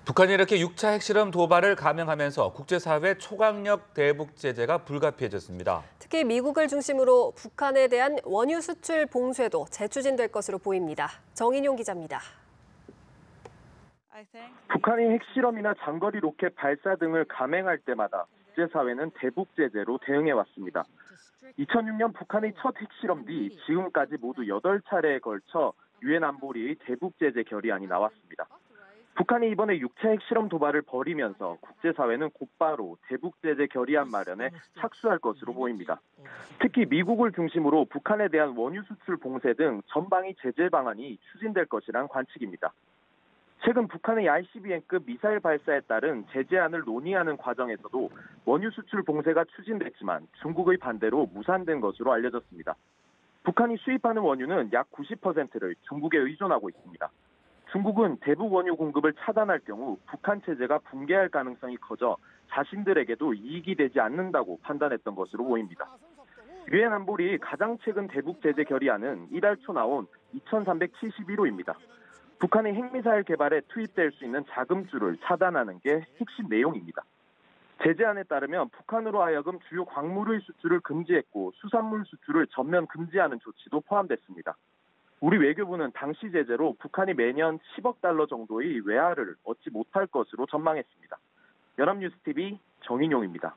북한이 이렇게 6차 핵실험 도발을 감행하면서 국제사회 초강력 대북 제재가 불가피해졌습니다. 특히 미국을 중심으로 북한에 대한 원유 수출 봉쇄도 재추진될 것으로 보입니다. 정인용 기자입니다. 북한이 핵실험이나 장거리 로켓 발사 등을 감행할 때마다 국제사회는 대북 제재로 대응해왔습니다. 2006년 북한의 첫 핵실험 뒤 지금까지 모두 8차례에 걸쳐 유엔 안보리의 대북 제재 결의안이 나왔습니다. 북한이 이번에 6차 핵실험 도발을 벌이면서 국제사회는 곧바로 대북 제재 결의안 마련에 착수할 것으로 보입니다. 특히 미국을 중심으로 북한에 대한 원유 수출 봉쇄 등 전방위 제재 방안이 추진될 것이란 관측입니다. 최근 북한의 ICBM급 미사일 발사에 따른 제재안을 논의하는 과정에서도 원유 수출 봉쇄가 추진됐지만 중국의 반대로 무산된 것으로 알려졌습니다. 북한이 수입하는 원유는 약 90%를 중국에 의존하고 있습니다. 중국은 대북 원유 공급을 차단할 경우 북한 체제가 붕괴할 가능성이 커져 자신들에게도 이익이 되지 않는다고 판단했던 것으로 보입니다. 유엔 안보리 가장 최근 대북 제재 결의안은 이달 초 나온 2371호입니다. 북한의 핵미사일 개발에 투입될 수 있는 자금줄을 차단하는 게 핵심 내용입니다. 제재안에 따르면 북한으로 하여금 주요 광물의 수출을 금지했고 수산물 수출을 전면 금지하는 조치도 포함됐습니다. 우리 외교부는 당시 제재로 북한이 매년 10억 달러 정도의 외화를 얻지 못할 것으로 전망했습니다. 연합뉴스TV 정인용입니다.